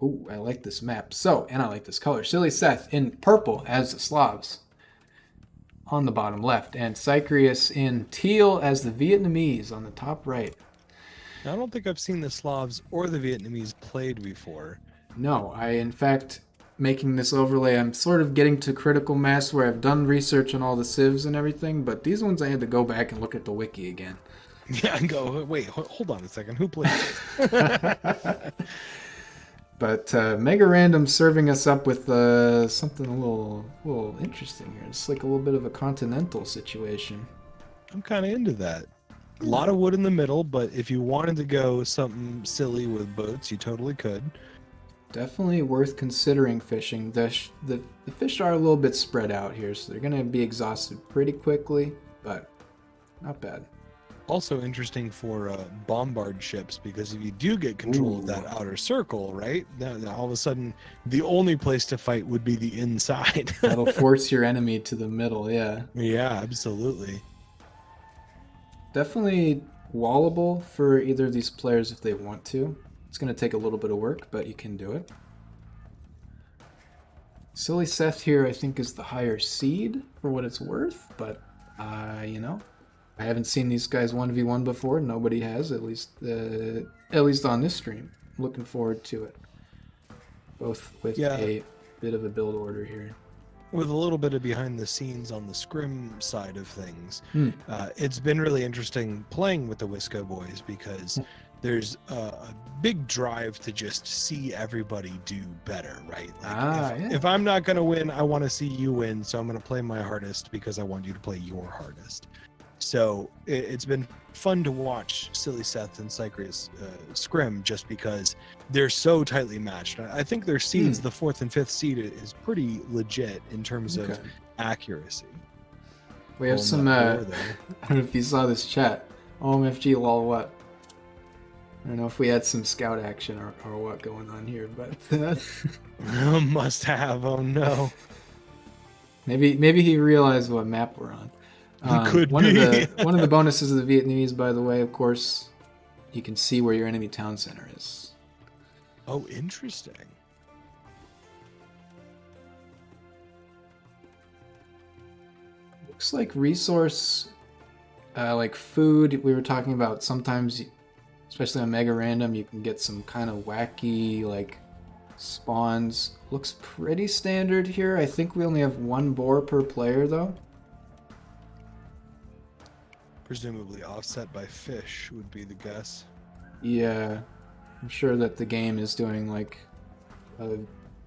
Ooh, I like this map. So, and I like this color. sillySeth in purple as the Slavs on the bottom left, and Cychreus in teal as the Vietnamese on the top right. I don't think I've seen the Slavs or the Vietnamese played before. No, in fact, making this overlay, I'm sort of getting to critical mass where I've done research on all the civs and everything, but these ones I had to go back and look at the wiki again. Yeah, and go, wait, hold on a second. Who played this? But Mega Random serving us up with something a little interesting here. It's like a little bit of a continental situation. I'm kind of into that. A lot of wood in the middle, but if you wanted to go something silly with boats, you totally could. Definitely worth considering fishing. The fish are a little bit spread out here, so they're going to be exhausted pretty quickly, but not bad. Also interesting for bombard ships, because if you do get control of that Ooh. outer circle, right, now all of a sudden the only place to fight would be the inside. That'll force your enemy to the middle, yeah. Yeah, absolutely. Definitely wallable for either of these players if they want to. It's going to take a little bit of work, but you can do it. sillySeth here, I think, is the higher seed for what it's worth, but, you know, I haven't seen these guys 1v1 before. Nobody has, at least on this stream. I'm looking forward to it. Both with a bit of a build order here. With a little bit of behind the scenes on the scrim side of things, Hmm. It's been really interesting playing with the Wisco boys, because there's a big drive to just see everybody do better, right? Like if I'm not going to win, I want to see you win, so I'm going to play my hardest because I want you to play your hardest. So it's been fun to watch sillySeth and Cychreus scrim, just because they're so tightly matched. I think their seeds, the 4th and 5th seed, is pretty legit in terms of accuracy. We have some, I don't know if you saw this chat. OMFG lol what? I don't know if we had some scout action or what going on here, but must have. Oh no. Maybe he realized what map we're on. Could one be. One of the bonuses of the Vietnamese, by the way, of course, you can see where your enemy town center is. Oh, interesting. Looks like resource, like food. We were talking about sometimes, especially on Mega Random, you can get some kind of wacky like spawns. Looks pretty standard here. I think we only have one boar per player though. Presumably offset by fish would be the guess. Yeah, I'm sure that the game is doing like a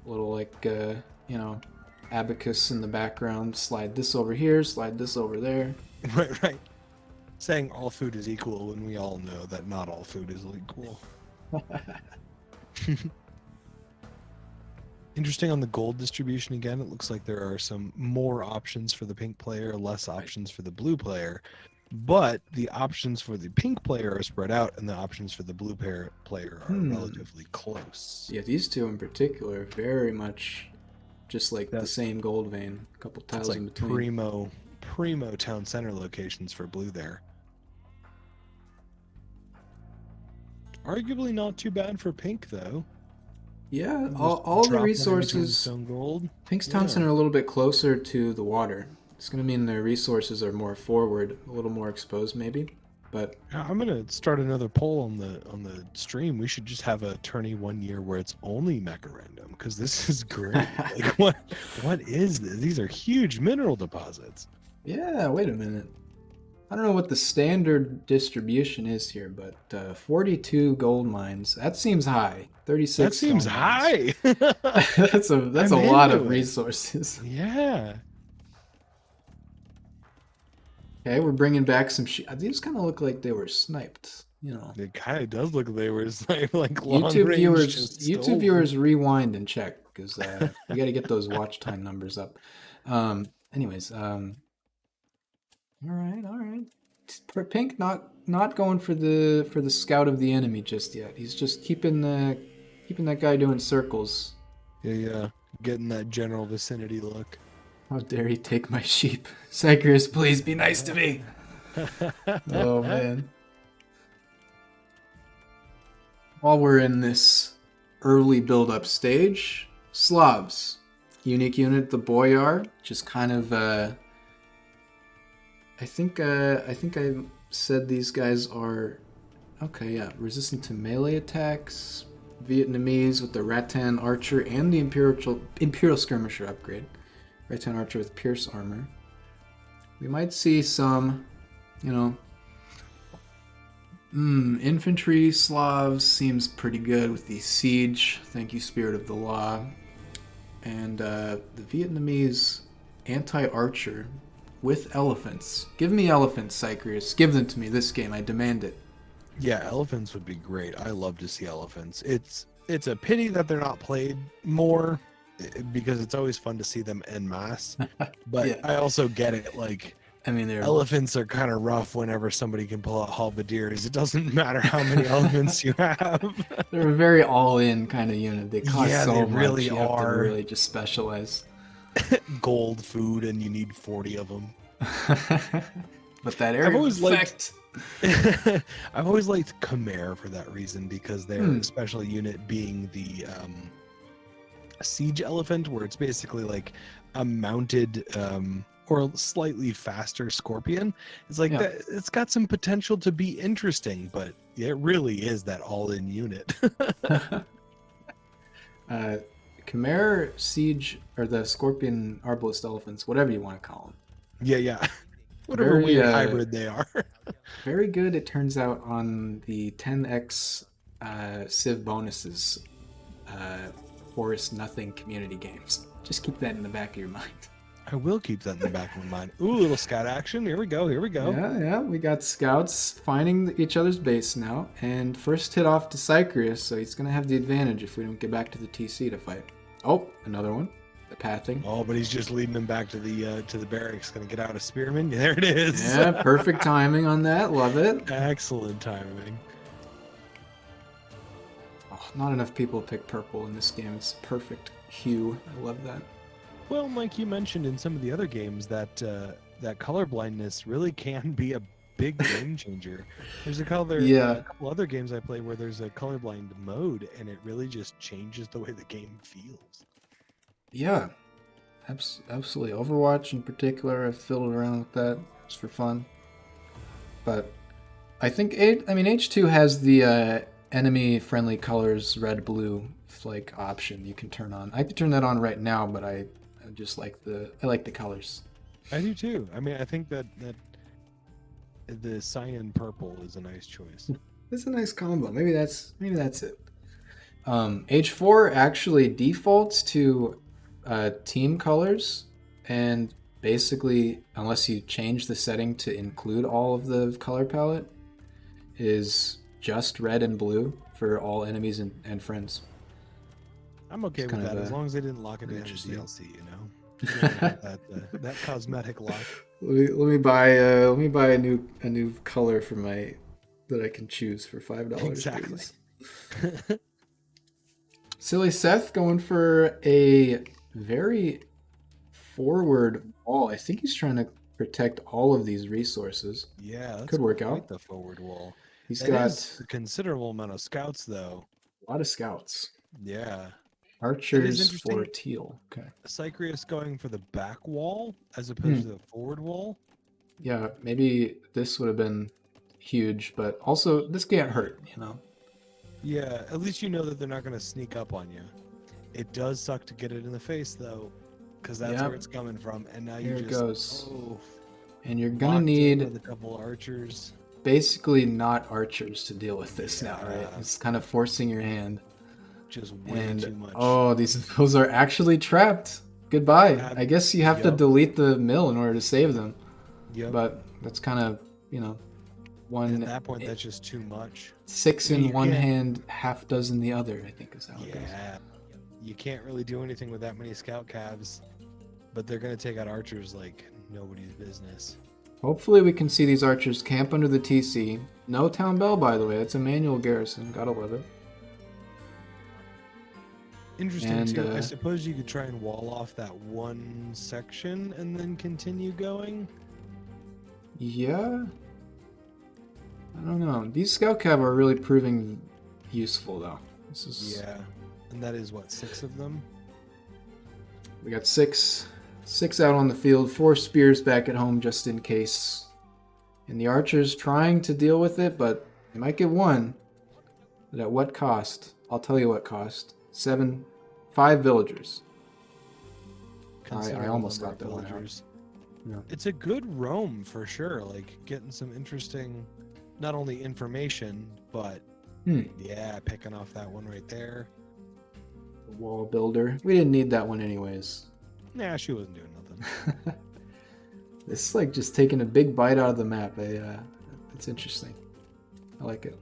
little like you know, abacus in the background. Slide this over here, slide this over there. Right. Saying all food is equal when we all know that not all food is equal. Interesting on the gold distribution again. It looks like there are some more options for the pink player, less options for the blue player. But the options for the pink player are spread out, and the options for the blue player are relatively close. Yeah, these two in particular, very much just like the same gold vein. A couple tiles like in between. Primo town center locations for blue there. Arguably not too bad for pink, though. Yeah, all the resources. Stone gold. Pink's town center a little bit closer to the water. It's going to mean their resources are more forward, a little more exposed maybe, but I'm going to start another poll on the stream. We should just have a tourney 1 year where it's only Mega Random, because this is great. Like what is this? These are huge mineral deposits. Yeah, wait a minute. I don't know what the standard distribution is here, but 42 gold mines. That seems high. 36. That seems high. that's a lot of resources. Yeah. Okay, we're bringing back some these kind of look like they were sniped, you know. It kind of does look like they were sniped, like long YouTube viewers rewind and check, because we got to get those watch time numbers up. Anyways, all right. Pink not going for the scout of the enemy just yet. He's just keeping that guy doing circles. Yeah, getting that general vicinity look. How dare he take my sheep? Cychreus, please be nice to me. Oh, man. While we're in this early build-up stage. Slavs. Unique unit, the Boyar, just kind of, I think I said these guys are, okay, yeah, resistant to melee attacks, Vietnamese with the Rattan Archer and the Imperial Skirmisher upgrade. Rattan Archer with Pierce Armor. We might see some, infantry Slavs seems pretty good with the Siege. Thank you, Spirit of the Law. And the Vietnamese anti-archer with elephants. Give me elephants, Cychreus. Give them to me this game. I demand it. Yeah, elephants would be great. I love to see elephants. It's a pity that they're not played more because it's always fun to see them en masse. But yeah. I also get it. Like, I mean, elephants are kind of rough whenever somebody can pull out halberdiers. It doesn't matter how many elephants you have. They're a very all-in kind of unit. They cost so they much. Really you are. Have to really just specialize. Gold food, and you need 40 of them. But that area effect. I've always liked Khmer for that reason, because their special unit being the siege elephant, where it's basically like a mounted or slightly faster scorpion. It's like that, it's got some potential to be interesting, but it really is that all-in unit. Khmer siege, or the scorpion arbalist elephants, whatever you want to call them. Yeah. Whatever weird hybrid they are. Very good, it turns out, on the 10x Civ bonuses, Forest Nothing community games. Just keep that in the back of your mind. I will keep that in the back of my mind. Ooh, little scout action. Here we go. Yeah, we got scouts finding each other's base now. And first hit off to Cychreus, so he's going to have the advantage if we don't get back to the TC to fight. Oh, another one. The pathing. Oh, but he's just leading them back to the barracks. Going to get out a spearman. There it is. Yeah, perfect timing on that. Love it. Excellent timing. Oh, not enough people pick purple in this game. It's perfect hue. I love that. Well, like you mentioned in some of the other games, that color blindness really can be a big game changer. There's a couple other games I play where there's a colorblind mode, and it really just changes the way the game feels. Yeah, absolutely. Overwatch in particular, I've fiddled around with that just for fun. But I think H2 has the enemy-friendly colors red, blue like option you can turn on. I could turn that on right now, but I just like the colors. I do too. I mean, I think that the cyan purple is a nice choice. It's a nice combo. Maybe that's it. H4 actually defaults to team colors, and basically, unless you change the setting to include all of the color palette, is just red and blue for all enemies and friends. I'm okay with that, as long as they didn't lock it in as DLC, you know? that cosmetic lock. Let me buy a new color for that I can choose for $5. Exactly. sillySeth going for a very forward wall. I think he's trying to protect all of these resources. Yeah, that's could work out. The forward wall. He's got a considerable amount of scouts, though. A lot of scouts. Yeah. Archers for teal. Okay. Cychreus going for the back wall as opposed to the forward wall. Yeah, maybe this would have been huge, but also this can't hurt, you know? Yeah, at least you know that they're not going to sneak up on you. It does suck to get it in the face, though, because that's where it's coming from. And now here you it just goes. Oh, and you're gonna need a couple archers. Basically, not archers to deal with this now, right? It's kind of forcing your hand. Just way too much. Oh, those are actually trapped. Goodbye. I guess you have to delete the mill in order to save them. Yep. But that's kind of, one. At that point, that's just too much. 6 in one hand, half dozen the other, I think is how it goes. Yeah. You can't really do anything with that many scout calves, but they're going to take out archers like nobody's business. Hopefully we can see these archers camp under the TC. No town bell, by the way. It's a manual garrison. Gotta love it. Interesting, too. I suppose you could try and wall off that one section and then continue going? Yeah. I don't know. These scout cav are really proving useful, though. This is And that is what, 6 of them? We got six out on the field, 4 spears back at home just in case. And the archers trying to deal with it, but they might get one. But at what cost? I'll tell you what cost. 5 villagers. I almost got that one out. Yeah. It's a good roam for sure. Like getting some interesting, not only information, but yeah, picking off that one right there. The wall builder. We didn't need that one anyways. Nah, she wasn't doing nothing. This is like just taking a big bite out of the map. It's interesting. I like it.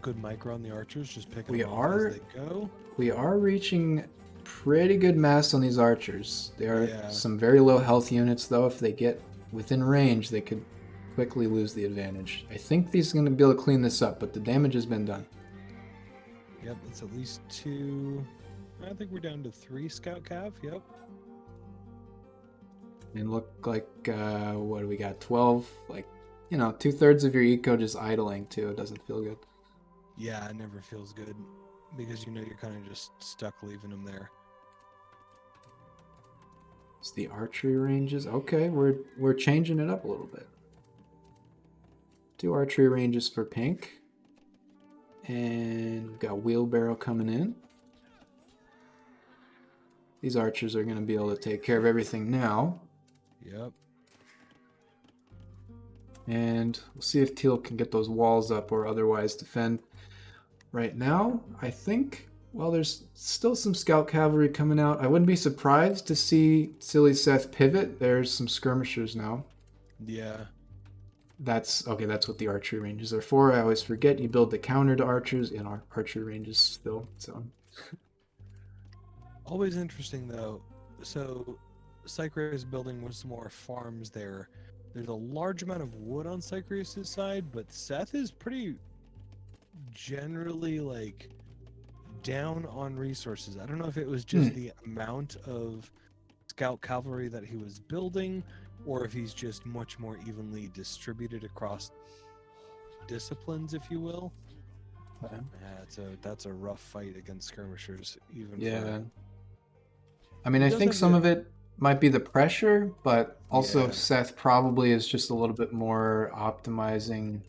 Good micro on the archers, just picking them off as they go. We are reaching pretty good mass on these archers. They are some very low health units, though. If they get within range, they could quickly lose the advantage. I think these are going to be able to clean this up, but the damage has been done. Yep, it's at least 2. I think we're down to 3 scout cav. Yep. And look like, what do we got? 12? Like, 2/3 of your eco just idling, too. It doesn't feel good. Yeah, it never feels good. Because you're kind of just stuck leaving them there. It's the archery ranges. Okay, we're changing it up a little bit. 2 archery ranges for pink. And we've got wheelbarrow coming in. These archers are going to be able to take care of everything now. Yep. And we'll see if Teal can get those walls up or otherwise defend. Right now, I think, well, there's still some scout cavalry coming out. I wouldn't be surprised to see sillySeth pivot. There's some skirmishers now. Yeah. That's what the archery ranges are for. I always forget you build the counter to archers in our archery ranges still. So always interesting though. So Cychreus building with some more farms there. There's a large amount of wood on Cychreus' side, but Seth is pretty generally like down on resources. I don't know if it was just the amount of scout cavalry that he was building, or if he's just much more evenly distributed across disciplines, if you will. That's a rough fight against skirmishers. I mean, I think some of it might be the pressure, but also Seth probably is just a little bit more optimizing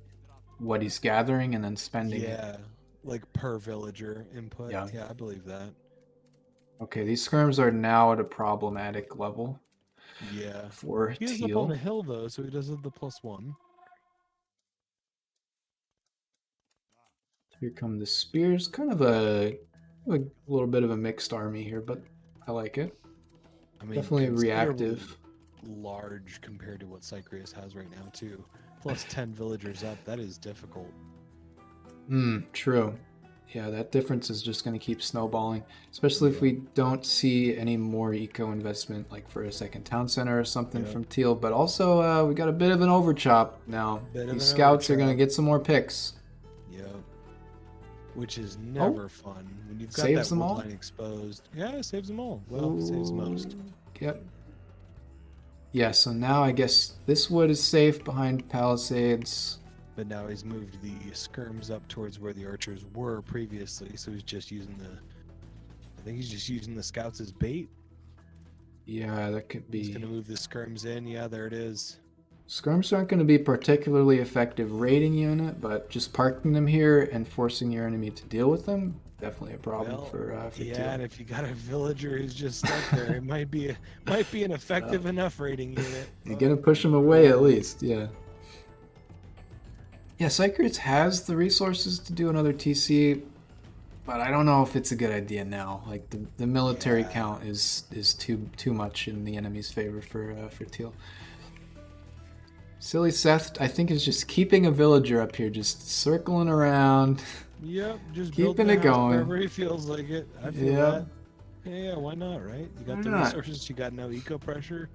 what he's gathering and then spending it. Like per villager input. Yeah, I believe that. Okay, these skirms are now at a problematic level. Yeah. For he is Teal. Up on a hill though, so he does have the +1. Here come the spears. Kind of a little bit of a mixed army here, but I like it. I mean, definitely reactive. Large compared to what Cychreus has right now too. Plus 10 villagers up. That is difficult. True. Yeah, that difference is just going to keep snowballing, especially if we don't see any more eco investment, like for a second town center or something from Teal. But also, we got a bit of an overchop now. These scouts are going to get some more picks. Yep. Which is never fun when you've got saves that them woodline exposed. Yeah, it saves them all. Well, it saves most. Yep. Yeah, so now I guess this wood is safe behind palisades. But now he's moved the skirms up towards where the archers were previously, so he's just using I think he's just using the scouts as bait. Yeah, that could be. He's going to move the skirms in. Yeah, there it is. Skirms aren't going to be particularly effective raiding unit, but just parking them here and forcing your enemy to deal with them, definitely a problem for Teal. And if you got a villager who's just stuck there, it might be an effective enough raiding unit. You're going to push them away at least, yeah. Yeah, Cychreus has the resources to do another TC, but I don't know if it's a good idea now. Like the military count is too much in the enemy's favor for Teal. sillySeth, I think, is just keeping a villager up here, just circling around. Yep, just keeping it going wherever he feels like it. I feel that. Yeah, why not, right? You got the resources, you got no eco pressure.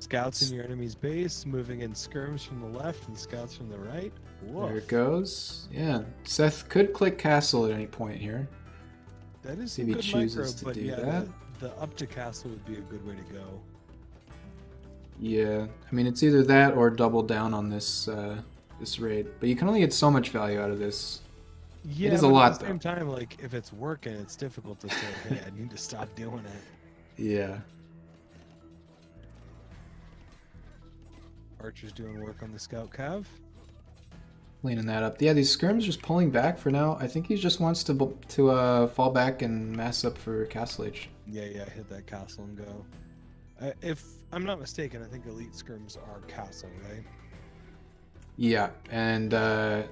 Scouts in your enemy's base, moving in skirms from the left and scouts from the right. Woof. There it goes. Yeah, Seth could click castle at any point here. That is if he chooses to do that. The up to castle would be a good way to go. Yeah, I mean, it's either that or double down on this this raid. But you can only get so much value out of this. Yeah, it is a but lot, at the same time, like, if it's working, it's difficult to say, hey, I need to stop doing it. Yeah. Archer's doing work on the scout cav. Cleaning that up. Yeah, these skirms just pulling back for now. I think he just wants to fall back and mass up for Castle Age. Yeah, hit that castle and go. If I'm not mistaken, I think elite skirms are castle, right? Yeah, and the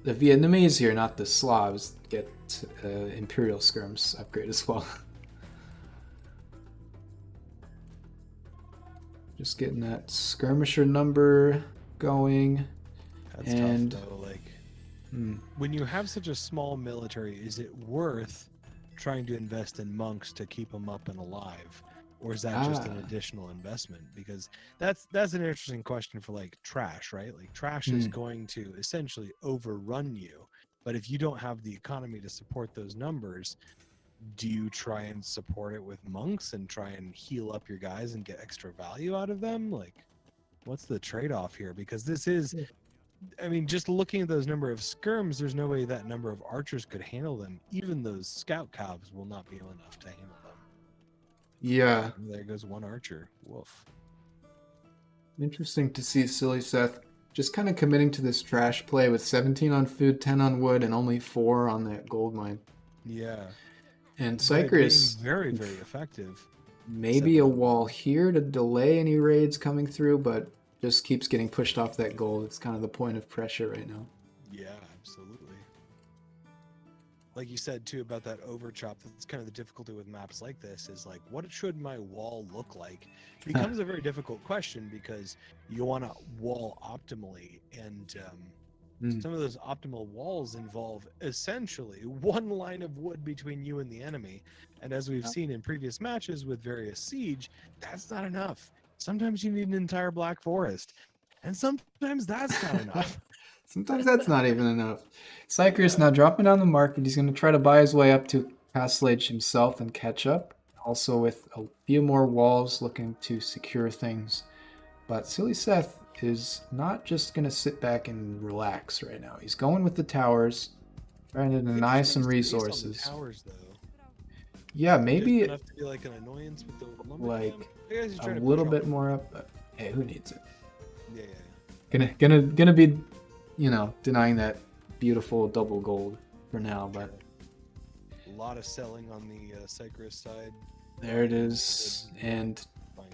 Vietnamese here, not the Slavs, get Imperial skirms upgrade as well. Just getting that skirmisher number going. That's tough though. Like, when you have such a small military, is it worth trying to invest in monks to keep them up and alive, or is that just an additional investment? Because that's an interesting question for like trash, right? Like trash is going to essentially overrun you, but if you don't have the economy to support those numbers, do you try and support it with monks and try and heal up your guys and get extra value out of them? Like, what's the trade-off here? Because this is, I mean, just looking at those number of skirms, there's no way that number of archers could handle them. Even those scout calves will not be enough to handle them. Yeah. And there goes one archer. Woof. Interesting to see sillySeth just kind of committing to this trash play with 17 on food, 10 on wood, and only 4 on that gold mine. Yeah. And Cychreus, very, very effective. Maybe a wall here to delay any raids coming through, but just keeps getting pushed off that gold. It's kind of the point of pressure right now. Yeah, absolutely. Like you said too about that overchop, that's kind of the difficulty with maps like this, is like, what should my wall look like? It becomes a very difficult question because you want to wall optimally, and some of those optimal walls involve essentially one line of wood between you and the enemy. And as we've seen in previous matches with various siege, that's not enough. Sometimes you need an entire black forest, and sometimes that's not enough. Sometimes that's not even enough. Cychreus now dropping down the market. He's going to try to buy his way up to Castle Age himself and catch up. Also with a few more walls looking to secure things. But sillySeth is not just going to sit back and relax right now. He's going with the towers, trying to deny some resources. Towers, though. Yeah, maybe enough to be like an annoyance with the like a little bit more up. But hey, who needs it? Yeah. Gonna be, you know, denying that beautiful double gold for now. But a lot of selling on the Cychreus side. There it is, and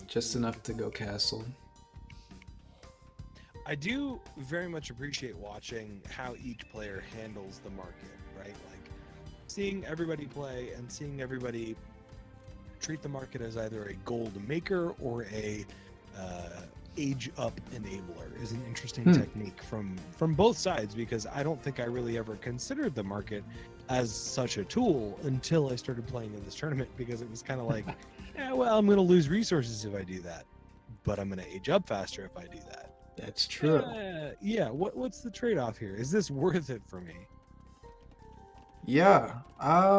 just enough to go castle. I do very much appreciate watching how each player handles the market, right? Like seeing everybody play and seeing everybody treat the market as either a gold maker or a age up enabler is an interesting technique from both sides, because I don't think I really ever considered the market as such a tool until I started playing in this tournament, because it was kind of like, yeah, well, I'm going to lose resources if I do that, but I'm going to age up faster if I do that. That's true. Yeah. What's the trade-off here? Is this worth it for me? Yeah.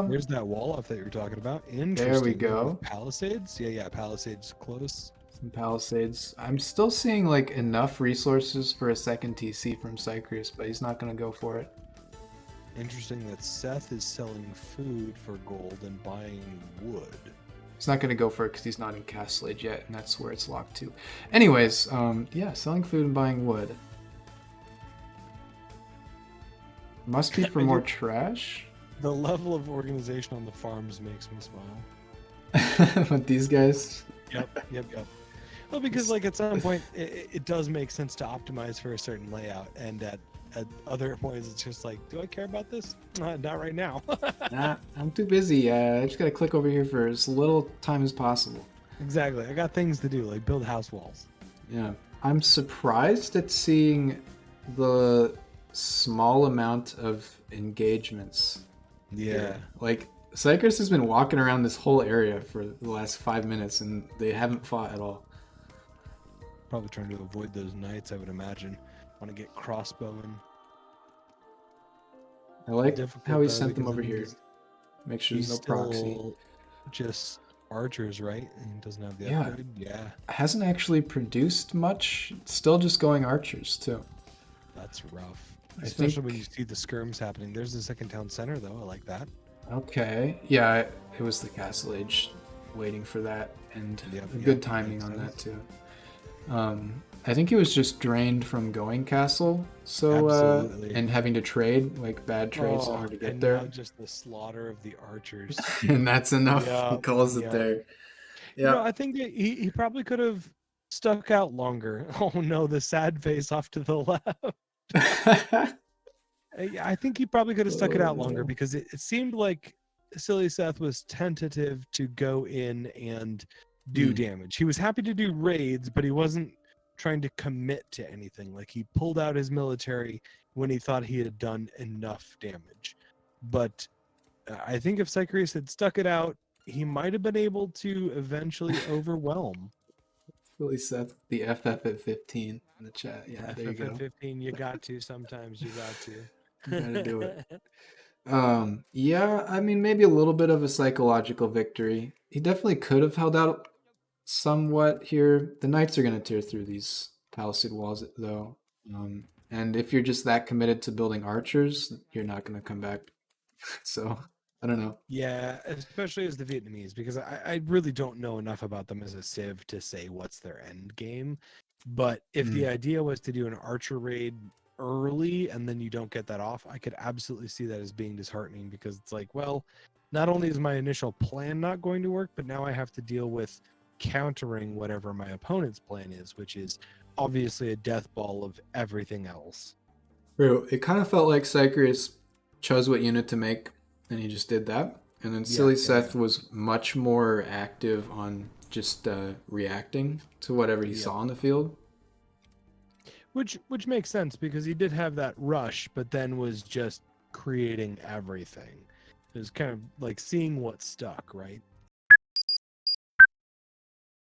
There's that wall off that you're talking about. Interesting. There we go. Palisades? Yeah. Palisades close. Some palisades. I'm still seeing like enough resources for a second TC from Cychreus, but he's not going to go for it. Interesting that Seth is selling food for gold and buying wood. He's not going to go for it because he's not in Castle Age yet, and that's where it's locked to. Anyways, yeah, selling food and buying wood. Must be for more trash. The level of organization on the farms makes me smile. With these guys? Yep. Well, because like at some point it does make sense to optimize for a certain layout, and at other points it's just like, do I care about this? Not right now. Nah, I'm too busy. I just gotta click over here for as little time as possible. Exactly. I got things to do, like build house walls. Yeah. I'm surprised at seeing the small amount of engagements. Yeah. Here. Like, Cychreus has been walking around this whole area for the last 5 minutes, and they haven't fought at all. Probably trying to avoid those knights, I would imagine. Want to get crossbowing. I like how he sent them over here. Make sure there's no proxy. Just archers, right? And he doesn't have the upgrade. Yeah. Hasn't actually produced much. Still just going archers, too. That's rough. Especially when you see the skirms happening. There's the second town center, though. I like that. Okay. Yeah, it was the Castle Age waiting for that, and good timing on that, too. I think he was just drained from going castle, so and having to trade, like bad trades in order to get there. Now just the slaughter of the archers. And that's enough. He calls it there. Yeah. You know, I think that he probably could have stuck out longer. Oh no, the sad face off to the left. I think he probably could have stuck it out longer because it seemed like sillySeth was tentative to go in and do damage. He was happy to do raids, but he wasn't trying to commit to anything. Like, he pulled out his military when he thought he had done enough damage. But I think if Cychreus had stuck it out, he might have been able to eventually overwhelm. sillySeth, the FF at 15 in the chat. Yeah, there you go. FF at 15, you got to sometimes. You got to. You gotta do it. Yeah, I mean, maybe a little bit of a psychological victory. He definitely could have held out somewhat here. The knights are going to tear through these palisade walls, though. And if you're just that committed to building archers, you're not going to come back. So, I don't know. Yeah, especially as the Vietnamese, because I really don't know enough about them as a civ to say what's their end game. But if the idea was to do an archer raid early and then you don't get that off, I could absolutely see that as being disheartening, because it's like, well, not only is my initial plan not going to work, but now I have to deal with countering whatever my opponent's plan is, which is obviously a death ball of everything else. Bro, it kind of felt like Cychreus chose what unit to make, and he just did that. And then sillySeth was much more active on just reacting to whatever he saw on the field. Which makes sense, because he did have that rush, but then was just creating everything. It was kind of like seeing what stuck, right?